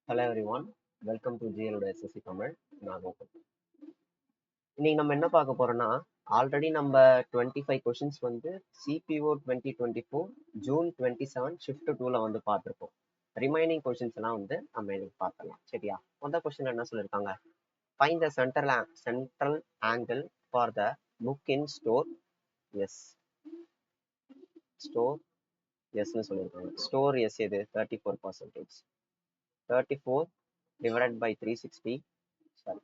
Hello everyone, welcome to GLOD SSC Comment. நான் கோகுல். இன்னைக்கு நம்ம என்ன பார்க்க போறோம்னா ஆல்ரெடி நம்ம 25 கொஸ்டின்ஸ் வந்து சிபிஓ 2024 ஜூன் 27 ஷிஃப்ட் 2ல வந்து பார்த்துருப்போம். ரிமைனிங் கொஸ்டின்ஸ் எல்லாம் வந்து நம்ம இன்னைக்கு பார்க்கலாம். சரியா? முதல் கொஸ்டின் என்ன சொல்லியிருக்காங்க? Find the central angle for the book in store S. Store எஸ்ன்னு சொல்லியிருக்காங்க. ஸ்டோர் எஸ் எது? 34%. 34 divided by 360, sorry,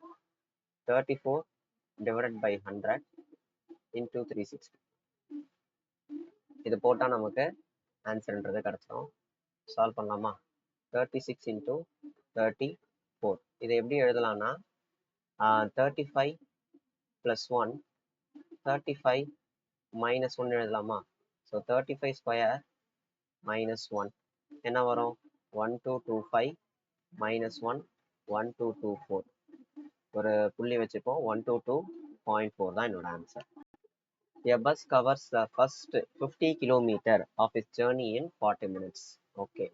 34 divided by 100 into 360. இது போட்டா நமக்கு ஆன்சர்ன்றது கிடைச்சிடும். சால்வ் பண்ணலாமா? 36 into 34. இதை எப்படி எழுதலாம்னா 35 plus 1, 35 minus 1 எழுதலாமா? ஸோ 35 ஸ்கொயர் minus 1 என்ன வரும்? 1225 minus 1 1224. ஒரு புள்ளி வச்சுப்போம். 122.4 தான் என்னோட answer. A bus covers the first 50 km of its journey in 40 minutes. Okay.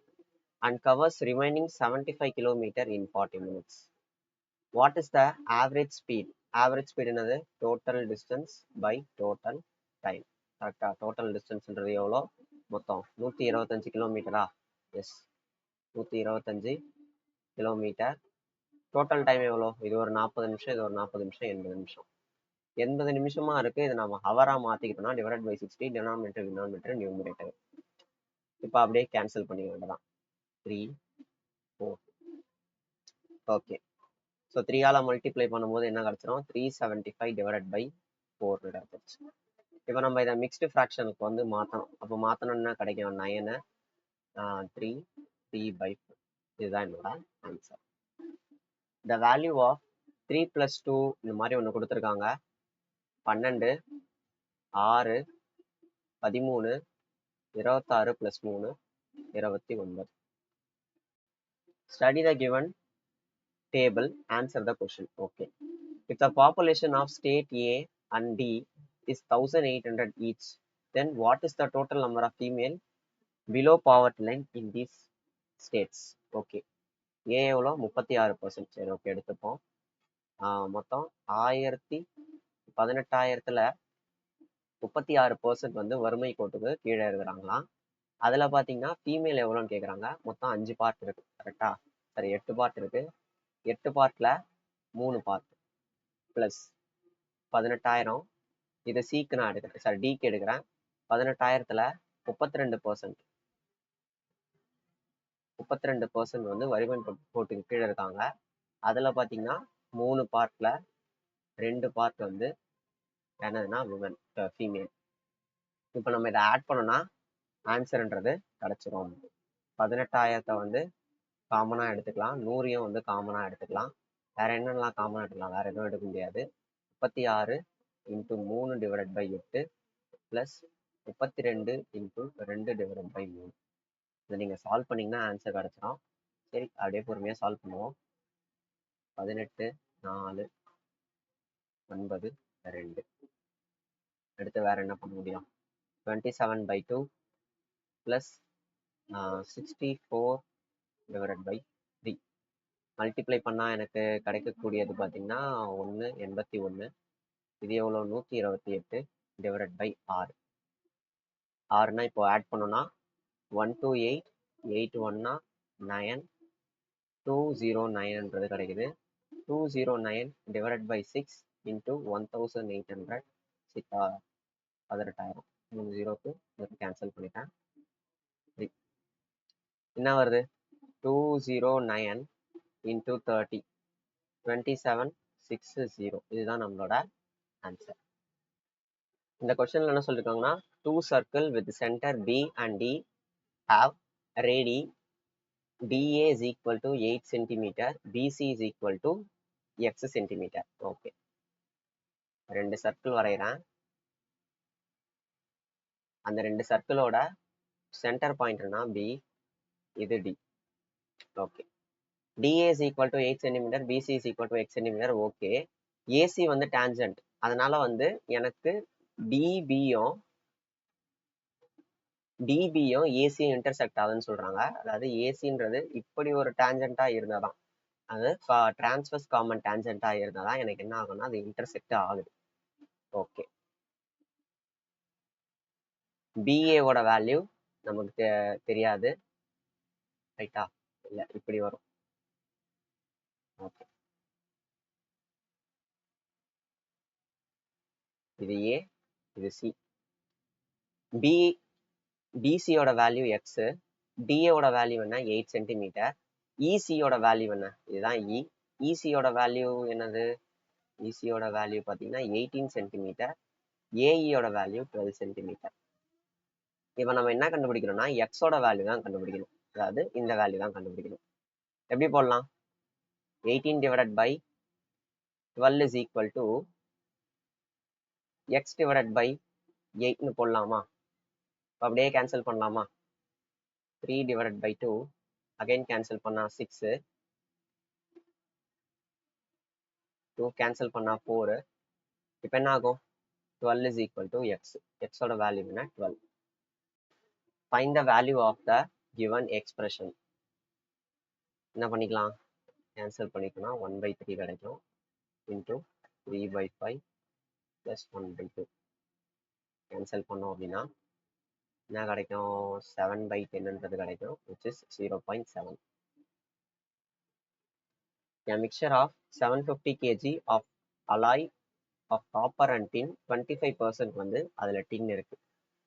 And covers remaining 75 km in 40 minutes. What is the average speed? Average speed என்னது? Total distance by total time. கரெக்டா? Total distance என்றது எவ்வளோ? மொத்தம் 125 கிலோமீட்டரா? Yes, 125 kilometre. Total time எவ்வளோ? இது ஒரு 40 நிமிஷம், இது ஒரு 40 நிமிஷம், 80 நிமிஷம். 80 நிமிஷமா இருக்கு. இது நம்ம Howrah மாத்திக்கிட்டோம்னா divide by 60, denominator numerator. இப்போ அப்படியே கேன்சல் பண்ணி வேண்டாம். 3 4. ஓகே. ஸோ 3ஆல மல்டிப்ளை பண்ணும்போது என்ன கிடைச்சிரும்? 375 டிவைட் பை 4 கிடைச்சிருச்சு. இப்போ நம்ம இதை மிக்ஸ்டு ஃப்ராக்ஷனுக்கு வந்து மாற்றணும். அப்போ மாற்றணும்னா கிடைக்கும் 9 3 3/4. இதுதான் என்னோட answer. The value of 3 plus 2 இந்த மாதிரி ஒன்று கொடுத்துருக்காங்க. 12 6 13 26 plus 3 29. Study the given table, answer the question. Okay. If the population of state A and D is 1800 each, then what is the total number of female below poverty line in these states? Okay. A எவ்வளோ? 36%. சரி, okay, எடுத்துப்போம். மொத்தம் 18,000த்துல 36% வந்து வறுமை கோட்டுக்கு கீழே இருக்கிறாங்களாம். அதுல பாத்தீங்கன்னா ஃபீமேல் எவ்வளோன்னு கேட்குறாங்க. மொத்தம் 5 பார்ட் இருக்கு. கரெக்டா? சரி, 8 பார்ட் இருக்கு. 8 பார்ட்ல 3 பார்ட் பிளஸ் 18,000. இதை சிக்கு நான் எடுக்கிறேன், சாரி டிக்கு எடுக்கிறேன். 18,000த்துல 32%. 32% வந்து வறுமை கோட்டுக்கு கீழே இருக்காங்க. அதுல பாத்தீங்கன்னா 3 பார்ட்ல 2 பார்ட் வந்து என்னதுன்னா விமன், ஃபீமேல். இப்போ நம்ம இதை ஆட் பண்ணோம்னா ஆன்சர்ன்றது கிடைச்சிரும். 18,000 வந்து காமனா எடுத்துக்கலாம், 100 வந்து காமனா எடுத்துக்கலாம். வேற என்னென்னலாம் காமனா எடுக்கலாம்? வேற எதுவும் எடுக்க முடியாது. 36 into 3 divide by 8 plus 32 into 2 divide by 3. இதை நீங்க சால்வ் பண்ணீங்கன்னா ஆன்சர் கிடைச்சிடும். சரி, அப்படியே பொறுமையா சால்வ் பண்ணுவோம். 18 4 9 2. அடுத்து வேற என்ன பண்ண முடியும்? 27/2 பிளஸ் 64 டிவைட் பை 3. மல்டிப்ளை பண்ணா எனக்கு கிடைக்கக்கூடியது பார்த்தீங்கன்னா 181. இது எவ்வளோ? 128 டிவைட் பை 6. 6னா இப்போ ஆட் பண்ணோம்னா 128 8 9 209ன்றது கிடைக்குது. 209 டிவைட் பை 6 இன்ட்டு 1800. 18,000. 3 0க்கு கேன்சல் பண்ணிட்டேன். என்ன வருது? 209 இன்ட்டு 30 2760. இதுதான் நம்மளோட ஆன்சர். இந்த கொஸ்டின்ல என்ன சொல்லிருக்காங்கன்னா, 2 circle with center B and D have radii DA is equal to 8 cm, BC is equal to x cm. Okay, 2 circle வரைகிறேன். அந்த 2 சர்க்கிளோட சென்டர் பாயிண்ட்னா B, இது D. Okay, DA is equal to 8 cm, BC is equal to x cm. Okay, AC வந்து tangent. அதனால வந்து எனக்கு DB யும் டிபியும் ஏசியும் intersect ஆகுதுன்னு சொல்றாங்க. அதாவது ஏசின்றது இப்படி ஒரு டேஞ்சண்டா இருந்தாதான், அது டிரான்ஸ்வர்ஸ் காமன் டேஞ்சண்டா இருந்தாதான் எனக்கு என்ன ஆகும்னா அது இன்டர்செக்ட் ஆகுது. ஓகே, பிஏவோட வேல்யூ நமக்கு தெரியாது, ரைட்டா? இல்ல இப்படி வரும். ஓகே, இது ஏ, இது சி. பி பிசியோட வேல்யூ எக்ஸ், டிஏவோட வேல்யூ என்ன 8 சென்டிமீட்டர். இசியோட வேல்யூ என்ன, இதுதான் இ. இசியோட வேல்யூ என்னது, இசியோட வேல்யூ பார்த்தீங்கன்னா 18 சென்டிமீட்டர். ஏஇயோட value 12 centimetre. இப்போ நம்ம என்ன கண்டுபிடிக்கணும்னா எக்ஸோட வேல்யூ தான் கண்டுபிடிக்கணும், அதாவது இந்த வேல்யூ தான் கண்டுபிடிக்கணும். எப்படி போடலாம், 18 divided by 12 is equal to X divided by 8ன்னு போடலாமா? அப்படியே கேன்சல் பண்ணலாமா? 3 divided by 2, again cancel பண்ணா 6, 2 cancel பண்ணா 4. இப்போ என்ன ஆகும், 12 is equal to x. x ஓட வேல்யூ என்ன, 12. Find the value of the given expression. என்ன பண்ணிக்கலாம், கேன்சல் பண்ணிக்கலாம். 1/3 கிடைக்கும் into 3/5 plus 1/2. கேன்சல் பண்ணோம் அப்படின்னா என்ன கிடைக்கும், 7/10ன்றது கிடைக்கும், which is 0.7. A mixture of 750 kg of alloy of copper and tin, 25% வந்து அதுல tin இருக்கு.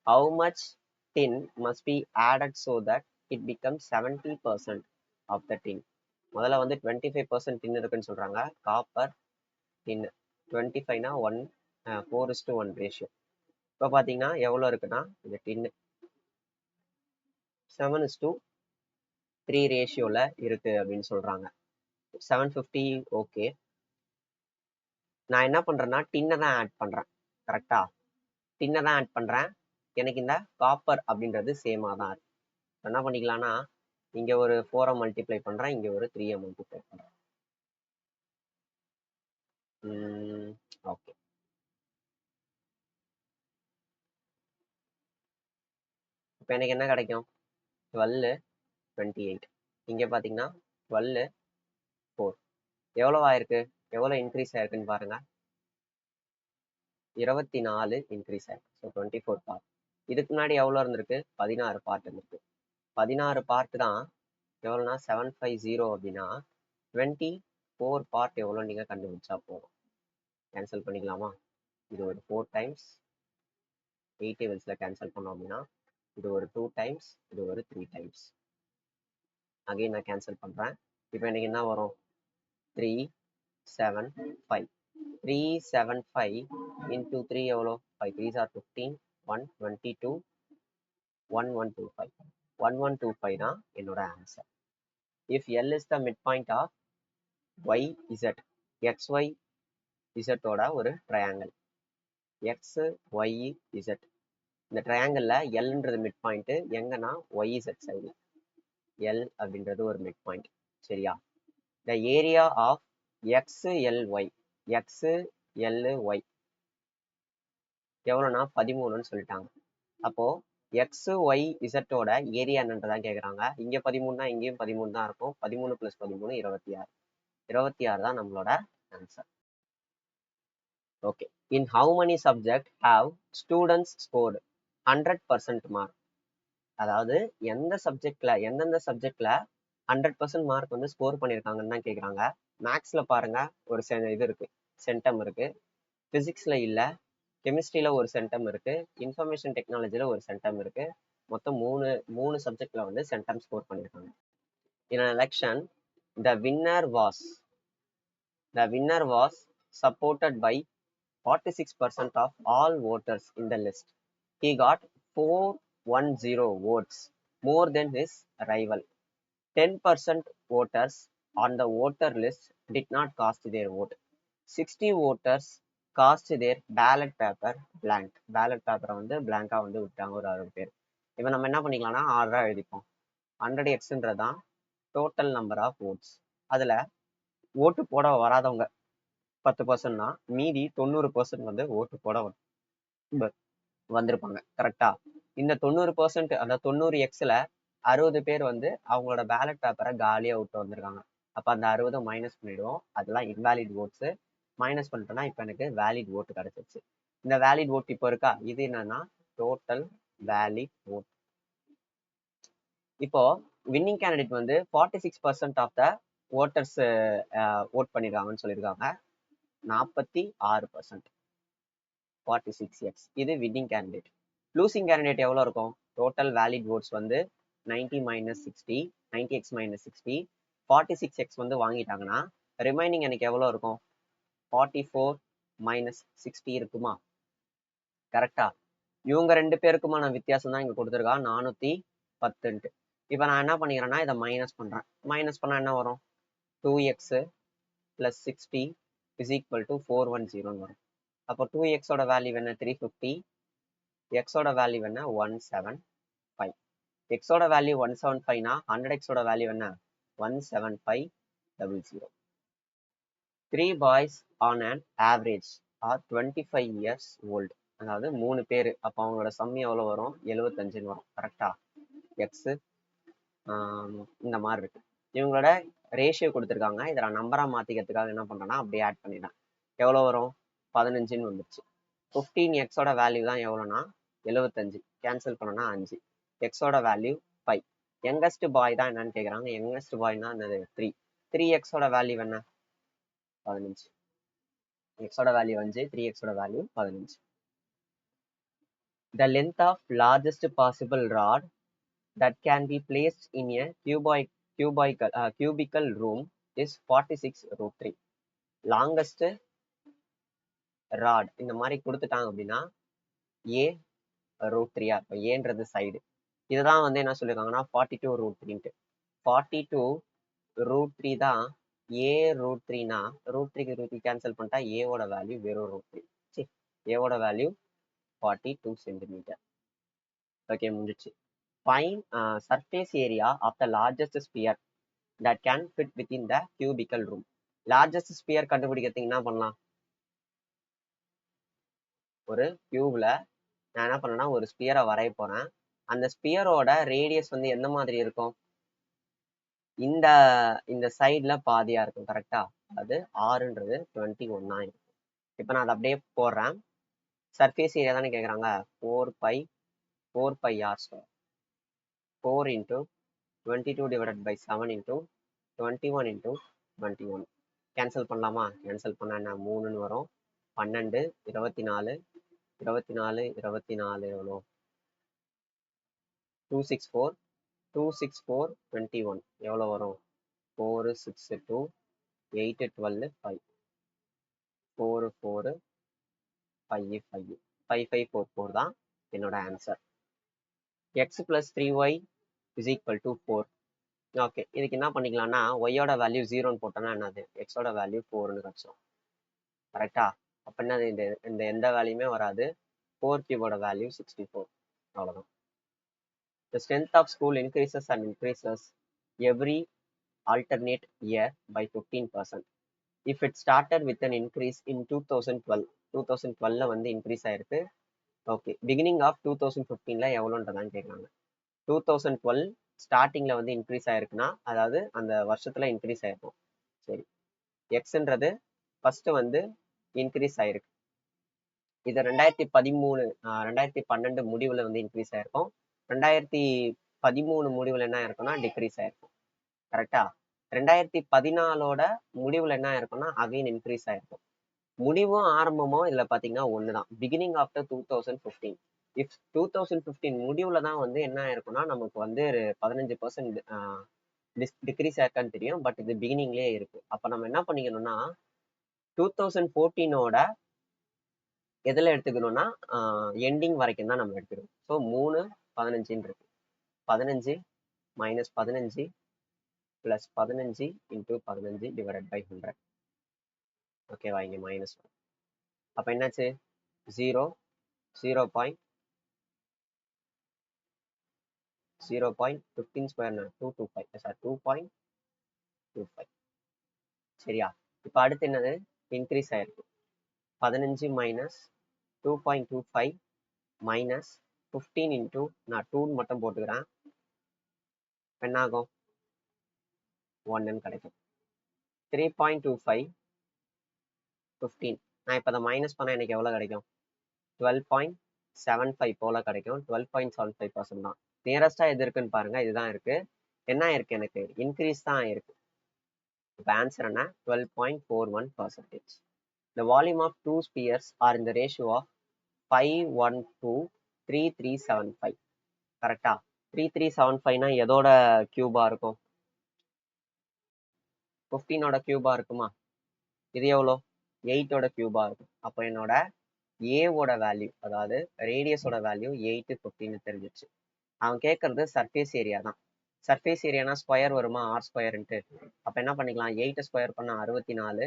How much tin must be added so that it becomes 70% of the tin? முதல்ல வந்து 25% tin இருக்குன்னு சொல்றாங்க. Copper tin 25னா 4:1 ratio. இப்போ பார்த்தீங்கன்னா எவ்வளோ இருக்குன்னா, இந்த tin 7:3 ரேஷியோல இருக்கு அப்படின்னு சொல்றாங்க. 750 ஓகே. நான் என்ன பண்றேன்னா டின்னை தான் ஆட் பண்றேன், கரெக்டா? டின்னை தான் ஆட் பண்றேன். எனக்கு இந்த காப்பர் அப்படின்றது சேமா தான் இருக்கு. என்ன பண்ணிக்கலாம்னா இங்க ஒரு 4 மல்டிப்ளை பண்றேன், இங்க ஒரு 3 மல்டிப்ளை பண்றேன். ஓகே, இப்போ எனக்கு என்ன கிடைக்கும், 12 28. இங்க பாத்தீங்கன்னா 12 4 எவ்வளவு ஆயிருக்கு, எவ்வளவு இன்க்ரீஸ் ஆயிருக்குன்னு பாருங்க, 24 இன்க்ரீஸ் ஆயிருக்கு. So 24 part. இதுக்கு முன்னாடி எவ்வளோ இருந்திருக்கு, 16 பார்ட் இருந்திருக்கு. 16 பார்ட் தான் எவ்வளோனா 750 அப்படின்னா 24 பார்ட் எவ்வளோ நீங்க கண்டுபிடிச்சா போதும். கேன்சல் பண்ணிக்கலாமா, இது ஒரு 4 டைம்ஸ் 8 டேபிள்ஸ்ல கேன்சல் பண்ணோம் அப்படின்னா இது ஒரு 2 டைம்ஸ், இது ஒரு 3 டைம்ஸ். அகைன் நான் கேன்சல் பண்றேன். இப்போ எனக்கு என்ன வரும், 375. 375 into 3 எவ்வளோ, 5 3s are 15, 122, 1125. 1125 தான் என்னோட answer. If L is the midpoint of YZ, XY Z ஓட ஒரு ட்ரையாங்கிள், XYZ, இந்த ட்ரையாங்கிள்ல Lன்றது மிட் பாயிண்ட் எங்கன்னா YZ சைடு, L அப்படின்றது ஒரு மிட் பாயிண்ட், சரியா? The area of XLY, XLY எவ்வளோனா 13ன்னு சொல்லிட்டாங்க. அப்போ XYZ ஓட ஏரியா என்னன்றதான் கேட்குறாங்க. இங்க 13னா இங்கேயும் 13 தான் இருக்கும். 13 + 13 26. 26 தான் நம்மளோட answer. Okay, in how many subject have students scored 100% mark? அதாவது எந்தெந்த சப்ஜெக்ட்ல 100% மார்க் வந்து ஸ்கோர் பண்ணியிருக்காங்கன்னு தான் கேட்குறாங்க. மேக்ஸ்ல பாருங்க ஒரு இது இருக்கு, சென்டம் இருக்கு. பிசிக்ஸ்ல இல்ல, கெமிஸ்ட்ரியில ஒரு சென்டம் இருக்கு, இன்ஃபர்மேஷன் டெக்னாலஜில ஒரு சென்டம் இருக்கு. மொத்தம் மூணு சப்ஜெக்ட்ல வந்து சென்டம் ஸ்கோர் பண்ணியிருக்காங்க. In an election, the winner was supported by 46% of all voters in the list. He got 410 votes, more than his rival. 10% voters on the voter list did not cast their vote. 60 voters cast their ballot paper blank. Ballot paper வந்து blank-ஆ வந்து விட்டாங்க ஒரு 60 பேர். இப்போ நம்ம என்ன பண்ணிக்கலாம்னா ஆர்டரா எழுதிப்போம். 100xன்றதான் total number of oats. அதுல ஓட்டு போட வராதவங்க 10%னா மீதி 90% வந்து ஓட்டு போட வந்திருப்பாங்க, கரெக்டா? இந்த 90% அந்த 90 எக்ஸ்ல 60 பேர் வந்து அவங்களோட பேலட் பேப்பரை காலியா விட்டு வந்திருக்காங்க. அப்ப அந்த 60 மைனஸ் பண்ணிடுவோம். அதெல்லாம் இன்வேலிட் ஓட்ஸ். மைனஸ் பண்ணிட்டோம்னா இப்ப எனக்கு வேலிட் ஓட்டு கிடைச்சிருச்சு. இந்த வேலிட் ஓட் இப்போ இருக்கா, இது என்னன்னா டோட்டல் வேலிட் ஓட். இப்போ வின்னிங் கேண்டிடேட் வந்து 46% ஆஃப் த ஓட்டர்ஸ் ஓட் பண்ணிருக்காங்கன்னு சொல்லியிருக்காங்க. 46%. 46x. இது வின்னிங் கேண்டிடேட். லூசிங் கேண்டிடேட் எவ்வளோ இருக்கும்? டோட்டல் வேலிட் ஓட்ஸ் வந்து 90 மைனஸ் 60, 90x மைனஸ் 60, 46x வந்து வாங்கிட்டாங்கன்னா ரிமைனிங் எனக்கு எவ்வளோ இருக்கும்? 44 மைனஸ் 60 இருக்குமா? கரெக்டா? இவங்க 2 பேருக்குமான வித்தியாசம் தான் இங்க கொடுத்துருக்கா 410. இப்போ நான் என்ன பண்ணிக்கிறேன்னா இதை மைனஸ் பண்றேன். மைனஸ் பண்ணா என்ன வரும்? 2x plus 60 is equal to 410 வரும். அப்போ 2x ஓட வேல்யூ என்ன? 350. x ஓட வேல்யூ என்ன? 175. x ஓட வேல்யூ 175னா 100x ஓட வேல்யூ என்ன? 17500. 3 boys on an average are 25 years old. அதாவது 3 பேர். அப்போ அவங்களோட சம்மி எவ்வளோ வரும்? 75 வரும். கரெக்டா? எக்ஸ் இந்த மாதிரி இருக்கு. இவங்களோட ரேஷியோ கொடுத்துருக்காங்க. இதை நான் நம்பரா மாத்திக்கிறதுக்காக என்ன பண்றேன்னா அப்படியே ஆட் பண்ணிட்டேன். எவ்வளோ வரும்? 15ன்னு வந்துருச்சு. 15 எக்ஸோட வேல்யூ தான் எவ்வளோனா 75. கேன்சல் பண்ணனா 5. எக்ஸோட வேல்யூ 5. யங்கஸ்ட் பாய் தான் என்னன்னு கேட்குறாங்க. யங்கஸ்ட் பாய்னா என்னது? 3. 3 எக்ஸோட வேல்யூ என்ன? 15. எக்ஸோட வேல்யூ 5, 3 எக்ஸோட value 15. The length of largest possible rod that can be placed in a cubical room is 46√3. Longest rod இந்த மாதிரி கொடுத்துட்டாங்க அப்படின்னா a√3 இப்போ ஏன்றது சைடு. இதுதான் வந்து என்ன சொல்லியிருக்காங்கன்னா 42√3. 42√3 தான் a√3னா √3க்கு √3 கேன்சல் பண்ணிட்டா ஏவோட வேல்யூ வெறும் √3. ஏவோட வேல்யூ 42 சென்டிமீட்டர். ஓகே, முடிச்சு. Find surface area of the largest sphere that can fit within the cubical room. Largest sphere கண்டுபிடிக்கிறதுக்கு என்ன பண்ணலாம்? ஒரு கியூப்ல நான் என்ன பண்ணேன்னா ஒரு ஸ்பியரை வரைய போறேன். அந்த ஸ்பியரோட ரேடியஸ் வந்து எந்த மாதிரி இருக்கும்? இந்த இந்த சைட்ல பாதியா இருக்கும். கரெக்டா? அது 6ன்றது 21 இருக்கும். இப்போ நான் அதை அப்படியே போடுறேன். சர்ஃபேஸ் ஏரியா தானே கேட்குறாங்க. 4πr². 4 into 22 divided by 7 into 21 into 21. Cancel பண்ணலாமா? கேன்சல் பண்ண என்ன 3ன்னு வரும். 12, 24, 24, 24 எவ்வளோ? 264, 264, 21 எவ்வளோ வரும்? 4, 6, 2, 8, 12, 5. 4, 4, 5, 5. 5, 5, 4, 4 தான் என்னோட answer. x plus 3y is equal to 4. Okay, இதுக்கு என்ன பண்ணிக்கலாம்னா ஒய்யோட வேல்யூ 0ன்னு போட்டோம்னா என்னது? எக்ஸோட வேல்யூ 4ன்னு கிடைச்சோம். கரெக்டா? அப்போ என்னது? இந்த எந்த வேல்யூமே வராது. 4 கியூபோட வேல்யூ 64. அவ்வளோதான். The strength of school increases and increases every alternate year by 15%. If it started with an increase in 2012, 2012ல வந்து இன்க்ரீஸ் ஆயிருக்கு. ஓகே, பிகினிங் ஆஃப் 2015ல எவ்வளோன்றதான் கேட்குறாங்க. 2012 ஸ்டார்டிங்ல வந்து இன்க்ரீஸ் ஆயிருக்குன்னா அதாவது அந்த வருஷத்துல இன்க்ரீஸ் ஆயிருக்கும். சரி, எக்ஸ்ன்றது ஃபர்ஸ்ட் வந்து இன்க்ரீஸ் ஆயிருக்கு. இது 2012 முடிவுல வந்து இன்க்ரீஸ் ஆயிருக்கும். 2013 முடிவுல என்ன ஆயிருக்கும்னா டிக்ரீஸ் ஆயிருக்கும். கரெக்டா? 2014ஓட முடிவுல என்ன ஆயிருக்கும்னா அகைன் இன்க்ரீஸ் ஆயிருக்கும். முடிவும் ஆரம்பமும் இதுல பாத்தீங்கன்னா ஒண்ணுதான். Beginning after 2015. இஃப் 2015 முடிவுல தான் வந்து என்ன ஆயிருக்கும்னா நமக்கு வந்து 15% டிக்ரீஸ் ஆயிருக்கான்னு தெரியும். பட் இது பிகினிங்லேயே இருக்கு. அப்ப நம்ம என்ன பண்ணிக்கணும்னா 2014ஓட எதுல எடுத்துக்கணும்னா எண்டிங் வரைக்கும் தான் நம்ம எடுத்துக்கணும். ஸோ 3, 15 இருக்கு. 15 minus 15 plus 15 into 15 divided by 100. ஓகேவா? இங்க மைனஸ். அப்ப என்னாச்சு? 0, 0.15 ஸ்கொயர் 225. சார் 2.25. சரியா? இப்ப அடுத்து என்னது? இன்க்ரீஸ் ஆயிருக்கு. 15 மைனஸ் 2.25 மைனஸ் 15 இன்டூ நான் 2 மட்டும் போட்டுக்கிறேன். என்ன ஆகும்? 1 கிடைக்கும். 3.25 15. நான் இப்போ அதை மைனஸ் பண்ண எனக்கு எவ்வளோ கிடைக்கும்? 12.75 போல கிடைக்கும். 12.75% தான். நியரஸ்டா எது இருக்குன்னு பாருங்க. இதுதான் இருக்கு. என்ன இருக்கு? எனக்கு இன்க்ரீஸ் தான் இருக்கு. இப்போ ஆன்சர் என்ன? 12.41%. The volume of two spheres are in the ratio of 5:1:2:3:3:7:5. கரெக்டா? 3:3:7:5னா எதோட கியூபா இருக்கும்? 15ஓட கியூபா இருக்குமா? இது எவ்வளோ? 8ஓட கியூபா இருக்கும். அப்போ என்னோட ஏவோட வேல்யூ, அதாவது ரேடியஸோட வேல்யூ 8 15 தெரிஞ்சிச்சு. அவன் கேட்கறது சர்ஃபேஸ் ஏரியா தான். சர்ஃபேஸ் ஏரியானா ஸ்கொயர் வருமா? ஆர் ஸ்கொயர்ன்ட்டு. அப்போ என்ன பண்ணிக்கலாம்? 8 ஸ்கொயர் பண்ணால் 64,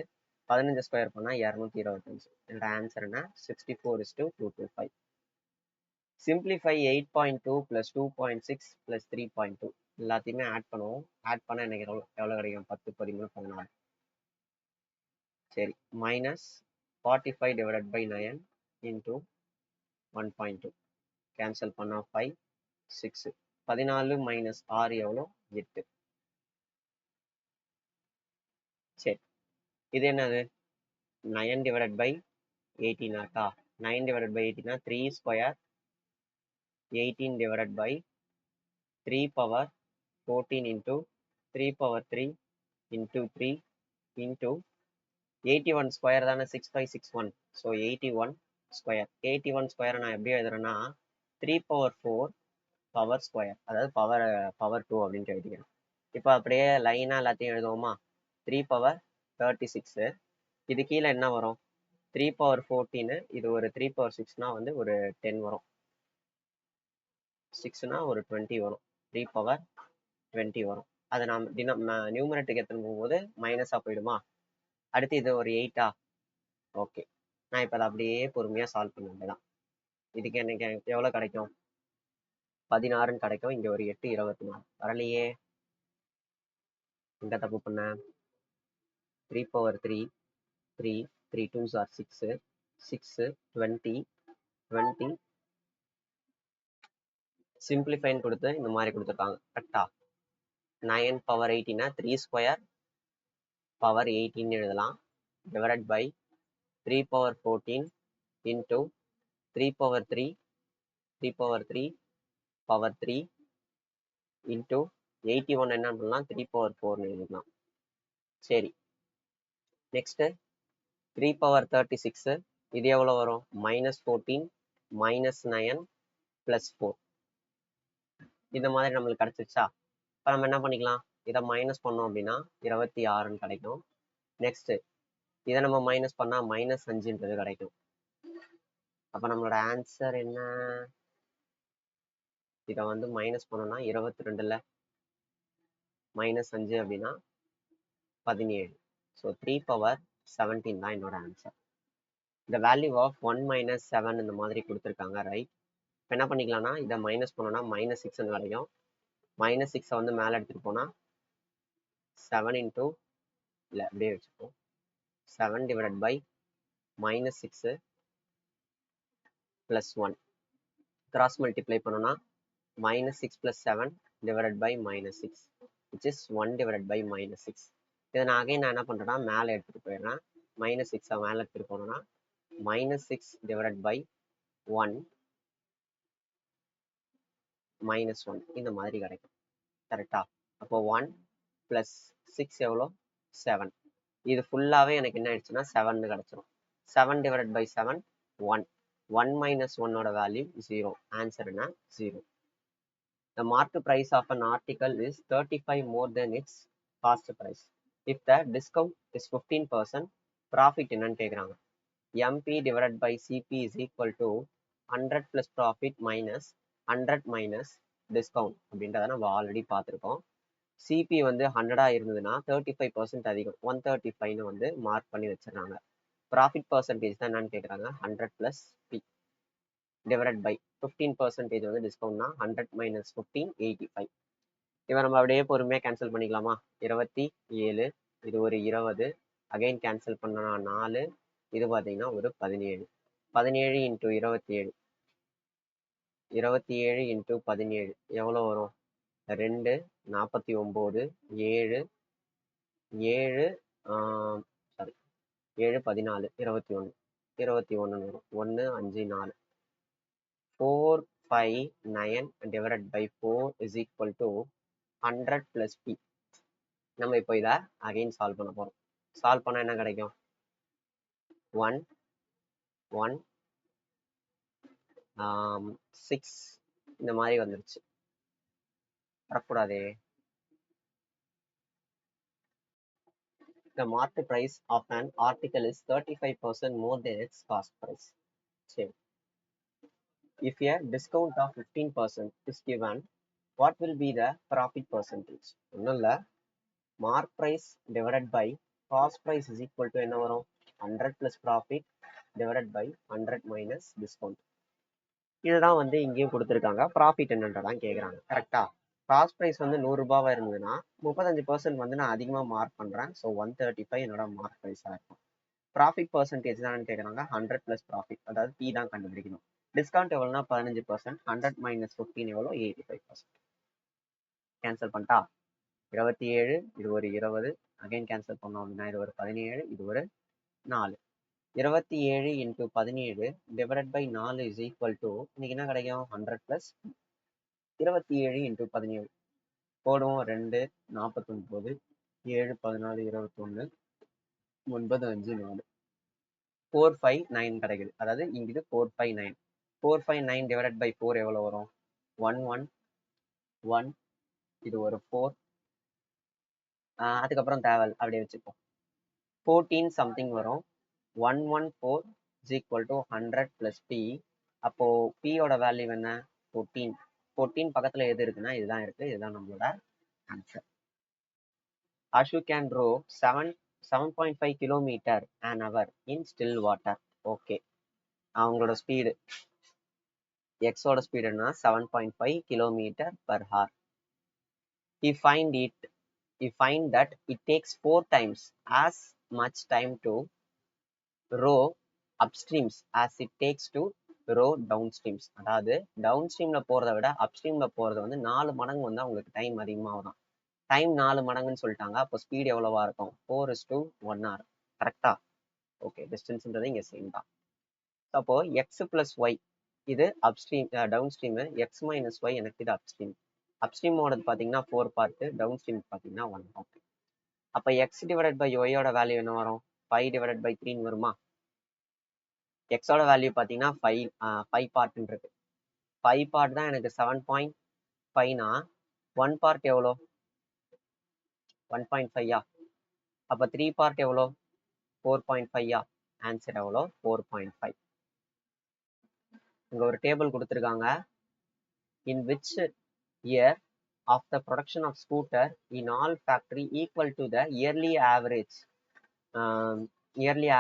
15 ஸ்கொயர் பண்ணால் 225. என்னோட ஆன்சர் என்ன? 64:225. சிம்பிளிஃபை 8.2 + 2.6 + 3.2 எல்லாத்தையுமே ஆட் பண்ணுவோம். ஆட் பண்ண எனக்கு எவ்வளோ கிடைக்கும்? 10, 13, 14. சரி, -45/9 இன்டூ 1.2 கேன்சல் பண்ணா 5, 6. 14 - 6 எவ்வளோ? 8. சரி, இது என்னது? 9/18 ஆக்கா? 9/18 3 square 18/3 power 14 into 3/3 into 3 into 81 square தானே 6561. So 81 square. 81 ஸ்கொயரை நான் எப்படி எழுதுறேன்னா 3/4 பவர் ஸ்கொயர், அதாவது பவர் 2 அப்படின்ட்டு எழுதிக்கிறேன். இப்போ அப்படியே லைனாக எல்லாத்தையும் எழுதுவோமா? 3/36. இது கீழே என்ன வரும்? 3/14. இது ஒரு 3/6னா வந்து ஒரு 10 வரும். 6னா ஒரு 20 வரும். 3/20 வரும். அதை நாம் நியூமரேட்டுக்கு எடுத்துன்னு போகும்போது மைனஸாக போயிடுமா? அடுத்து இது ஒரு 8ஆ? ஓகே, நான் இப்போ அதை அப்படியே பொறுமையாக சால்வ் பண்ண வேண்டியதான். இதுக்கு எனக்கு எவ்வளோ கிடைக்கும்? 16 கிடைக்கும். இங்கே ஒரு 8 24 வரலையே. எங்க தப்பு பண்ண? 3/3 3 3 2s are 6 6 20 20 சிம்பிளிஃபைன்னு கொடுத்து இந்த மாதிரி கொடுத்துருக்காங்க. கரெக்டா? 9/18 3 ஸ்கொயர் பவர் 18 எழுதலாம். Divided by 3/14 into 3/3 3/3 power 3 into 81 என்ன பண்ணலாம்? 3/4 எழுதலாம். சரி, நெக்ஸ்ட் 3/36. இது எவ்வளோ வரும்? -14 -9 +4. இந்த மாதிரி நம்மளுக்கு கிடைச்சிருச்சா? இப்போ நம்ம என்ன பண்ணிக்கலாம்? இதை மைனஸ் பண்ணோம் அப்படின்னா 26 கிடைக்கும். நெக்ஸ்ட் இதை நம்ம மைனஸ் பண்ணா -5ன்றது கிடைக்கும். அப்போ நம்மளோட ஆன்சர் என்ன? இதை வந்து மைனஸ் பண்ணோம்னா 22ல -5 அப்படின்னா 17. ஸோ 3/17 தான் என்னோட ஆன்சர். இந்த வேல்யூ ஆஃப் 1 - 7 இந்த மாதிரி கொடுத்துருக்காங்க, ரைட்? இப்போ என்ன பண்ணிக்கலாம்னா இதை மைனஸ் பண்ணோம்னா -6 கிடைக்கும். -6 வந்து மேலே எடுத்துகிட்டு போனால் 7 இன்டூ இல்லை அப்படியே வச்சுப்போம். 7 டிவைடட் பை -6 + 1 கிராஸ் மல்டிப்ளை பண்ணோம்னா -6 + 7 divided by -6 which is 1 divided by -6. இதை நான் அகைன் நான் என்ன பண்ணுறேன்னா மேலே எடுத்துகிட்டு போயிடுறேன். -6 மேலே எடுத்துகிட்டு போனோம்னா -6 டிவைடட் பை 1 -1 இந்த மாதிரி கிடைக்கும். கரெக்டா? அப்போ 1 + 6 எவ்வளோ? 7. இது ஃபுல்லாகவே எனக்கு என்ன ஆயிடுச்சுன்னா 7 கிடைச்சிரும். 7 டிவைடட் பை 7 1. 1 - 1ஓட வேல்யூ 0. ஆன்சர் என்ன? 0. The market price of an article is 35 more than its cost price. If the discount is 15%, profit என்னன்னு கேட்குறாங்க. MP divided by CP is equal to 100 plus profit minus 100 minus discount அப்படின்றத நம்ம already பார்த்துருக்கோம். CP வந்து 100 இருந்ததுன்னா 35% அதிகம், 135 வந்து mark பண்ணி வச்சிடறாங்க. ப்ராஃபிட் பர்சன்டேஜ் தான் என்னன்னு கேட்குறாங்க. 100 + P டிவைடட் பை 15% வந்து டிஸ்கவுண்ட்னா 100 - 15 85. இவன் நம்ம அப்படியே பொறுமையாக கேன்சல் பண்ணிக்கலாமா? 27, இது ஒரு 20, அகைன் கேன்சல் பண்ணனா 4, இது பார்த்தீங்கன்னா ஒரு 17. 17 × 27 27 இன்ட்டு 17 எவ்வளோ வரும்? 2 49 7 7 சாரி 7 14 21 21 வரும். 1 5 4 4 5 9 divided by 4 is equal to 100 plus p. நம்ம இப்போ இதை அகைன் சால்வ் பண்ண போறோம். சால்வ் பண்ணா என்ன கிடைக்கும்? 1 1 6 இந்த மாதிரி வந்துருச்சு. வரக்கூடாதே. The market price of an article is 35% more than its cost price. சரி. If a discount of 15% is given, what will be the profit percentage? ஒன்றும் இல்லை, mark price divided by cost price is equal to என்ன வரும்? 100 plus profit divided by 100 minus discount. இதுதான் வந்து இங்கேயும் கொடுத்துருக்காங்க. Profit என்னன்றதான் கேட்குறாங்க. கரெக்டா? காஸ்ட் ப்ரைஸ் வந்து 100 ரூபாவா இருந்ததுன்னா 35% வந்து நான் அதிகமாக மார்க் பண்ணுறேன். ஸோ 135 என்னோட மார்க் ப்ரைஸாக இருக்கும். ப்ராஃபிட் பர்சன்டேஜ் தான் கேட்குறாங்க. 100 ப்ளஸ் ப்ராஃபிட், அதாவது பி தான் கண்டுபிடிக்கணும். டிஸ்கவுண்ட் எவ்வளோனா 15%, 100 minus 15 எவ்வளோ? 85%. கேன்சல் பண்ணிட்டா 27, இது ஒரு 20, அகைன் கேன்சல் பண்ணோம் அப்படின்னா இது ஒரு 17, இது ஒரு 4. 27 into 17 divided by 4 is equal to இன்னைக்கு என்ன கிடைக்கும்? 100 பிளஸ் 27 இன்ட்டு 17 போடுவோம். 2 49 7 14 21 9 5 4 459 கிடைக்குது. அதாவது இங்க இது 459. 459 டிவைடட் பை 4 எவ்வளோ வரும்? 1 1 1, இது ஒரு 4, அதுக்கப்புறம் தேவல் அப்படியே வச்சுப்போம். 14 சம்திங் வரும். 114 is equal to 100 plus p. அப்போ p ஓட வேல்யூ என்ன? 14. 14 பக்கத்துல எது இருக்குன்னா இதுதான் இருக்கு. இதுதான் நம்மளோட answer. Ashu can row 7.5 kilometer an hour in still water. Okay, அவங்களோட ஸ்பீடு எக்ஸோட ஸ்பீடு என்ன? 7.5 kilometer per hour. He find that it takes 4 times as much time to row upstreams as it takes to row downstreams. அதாவது டவுன்ஸ்ட்ரீம்ல போறதை விட அப்ஸ்ட்ரீம்ல போறது வந்து 4 மடங்கு வந்து அவங்களுக்கு டைம் அதிகமாகும். டைம் 4 மடங்குன்னு சொல்லிட்டாங்க. அப்போ ஸ்பீடு எவ்வளவா இருக்கும்? 4:1 hour. கரெக்டா? ஓகே, டிஸ்டன்ஸ்ன்றது இங்க சேம் தான். அப்போ எக்ஸ் பிளஸ் ஒய் இது upstream, downstream. X minus Y எனக்கு இது அப்ஸ்ட்ரீம். அப்ஸ்ட்ரீமோடது பார்த்தீங்கன்னா 4 பார்ட், டவுன்ஸ்ட்ரீம் பார்த்தீங்கன்னா 1 பார்ட். அப்போ எக்ஸ் டிவைடட் பை ஒய்யோட வேல்யூ என்ன வரும்? 5 டிவைடட் பை 3 வருமா? எக்ஸோட வேல்யூ பார்த்தீங்கன்னா 5 பார்ட்னு இருக்கு. 5 பார்ட் தான் எனக்கு 7.5னா 1 பார்ட் எவ்வளோ? 1.5யா? அப்போ 3 பார்ட் எவ்வளோ? 4.5யா? ஆன்சர் எவ்வளோ? 4.5. இங்க ஒரு டேபிள் கொடுத்துருக்காங்க. In which year of the production of scooter in all factory equal to the yearly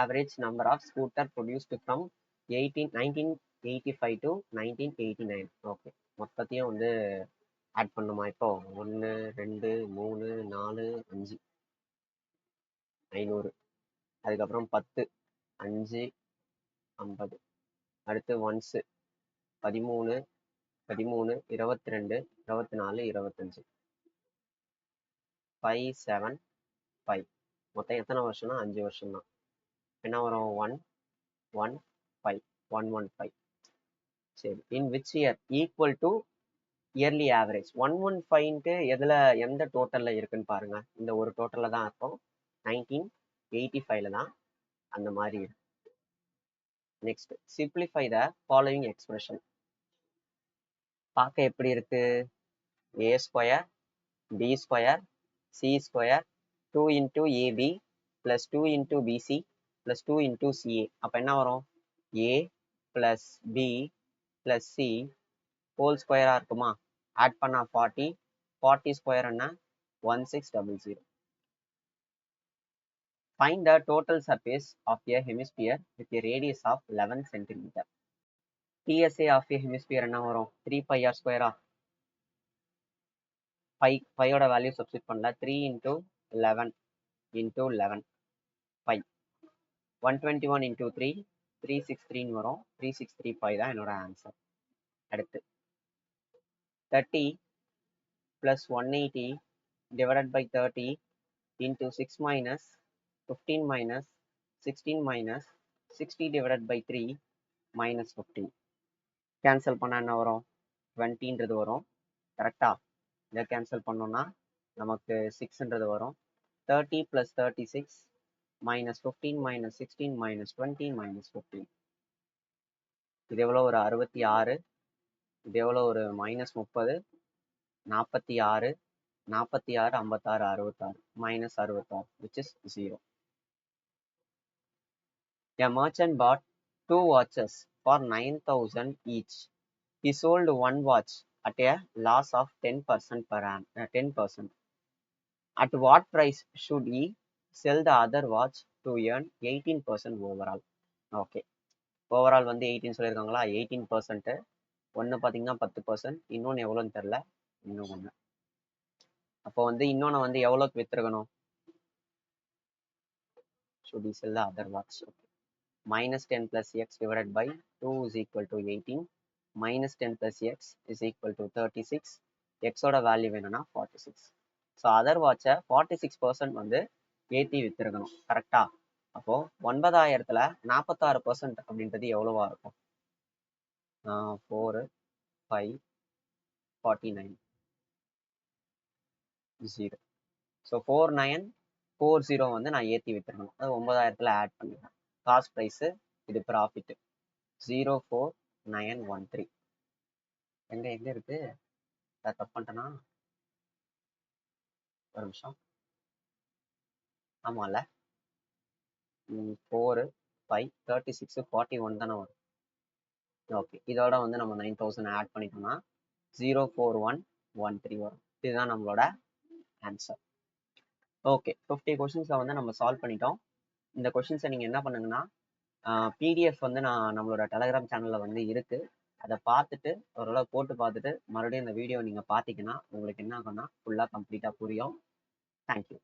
average number of scooter produced from 1985 to 1989. Okay, மொத்தத்தையும் வந்து ஆட் பண்ணுமா? இப்போ 1 2 3 4 5 500, அதுக்கப்புறம் 10 5 50, அடுத்து 1s 13 22 24 25 5 7 5. மொத்தம் எத்தனை வருஷம்னா 5 வருஷம் தான். என்ன வரும்? 1 1 5 115. சரி, in which year equal to yearly average. 115க்கு எதுல எந்த டோட்டல்ல இருக்குன்னு பாருங்க. இந்த ஒரு டோட்டல்ல தான் இருக்கும். 1985ல தான் அந்த மாதிரி இருக்கு. Next, simplify the following expression. பார்க்க எப்படி இருக்கு? a square b square c square 2 into AB plus 2 into BC plus 2 into CA. அப்போ என்ன வரும்? a plus B plus C whole ஸ்கொயராக இருக்குமா? ஆட் பண்ணா 40. 40 ஸ்கொயர் என்ன? 1600. Find the total surface of a hemisphere with a radius of 11 cm. PSA of a hemisphere என்ன வரும்? 3 pi r ஸ்கொயரா? பையோட வேல்யூ சப்ஸ்டிட் பண்ணல. 3 இன்டூ 11 இன்டூ 11 பை. 121 இன்டூ 3 363 வரும். 363 by தான் என்னோட ஆன்சர். அடுத்து 30 plus 180 divided by 30 into 6 minus 15 minus 16 minus 60 divided by 3 minus 15. Cancel பண்ணால் என்ன வரும்? 20ன்றது வரும். கரெக்டா? இதை கேன்சல் பண்ணோம்னா நமக்கு 6ன்றது வரும். 30 plus 36 minus 15 minus 16 minus 20 minus 15. இது எவ்வளோ? ஒரு 66. இது எவ்வளோ? ஒரு minus 30. 46 46 56 66 minus 66 which is 0. A merchant bought 2 watches for 9,000 each. He sold one watch at a loss of 10% per annum. 10%. At what price should he sell the other watch to earn 18% overall? Okay. Overall வந்து 18 சொல்லியிருக்காங்களா? 18%. ஒன்று பார்த்தீங்கன்னா 10%. இன்னொன்று எவ்வளோன்னு தெரில. இன்னும் ஒன்று. அப்போ வந்து இன்னொன்று வந்து எவ்வளோக்கு விற்றுருக்கணும்? Should he sell the other watch? Okay. Minus 10 plus x divided by 2 is equal to 18. Minus 10 plus x is equal to 36. x ஓட வேல்யூ வேணும்னா 46. ஸோ அதர் வாட்சை 46% வந்து ஏற்றி விற்றுருக்கணும். கரெக்டா? அப்போ 9,000ல் 46% அப்படின்றது எவ்வளவா இருக்கும்? 4 5 49 0. ஸோ 4940 வந்து நான் ஏற்றி விற்றுருக்கணும். அது 9,000ல் ஆட் பண்ணிடுறேன். காஸ்ட் ப்ரைஸு, இது ப்ராஃபிட்டு. 04913. எங்கே இருக்கு? தப்பு பண்ணிட்டேனா? ஒரு நிமிஷம். ஆமாம்ல, 4 5 36 41 தானே வரும். ஓகே, இதோட வந்து நம்ம 9,000 ஆட் பண்ணிட்டோம்னா 04113 வரும். இதுதான் நம்மளோட ஆன்சர். ஓகே, 50 கொஷின்ஸை வந்து நம்ம சால்வ் பண்ணிட்டோம். இந்த கொஷின்ஸை நீங்கள் என்ன பண்ணுங்கன்னா, பிடிஎஃப் வந்து நம்மளோட டெலகிராம் சேனலில் வந்து இருக்குது. அதை பார்த்துட்டு ஓரளவு போட்டு பார்த்துட்டு மறுபடியும் இந்த வீடியோ நீங்கள் பார்த்தீங்கன்னா உங்களுக்கு என்ன ஆகும்னா ஃபுல்லாக கம்ப்ளீட்டாக புரியும். தேங்க்யூ.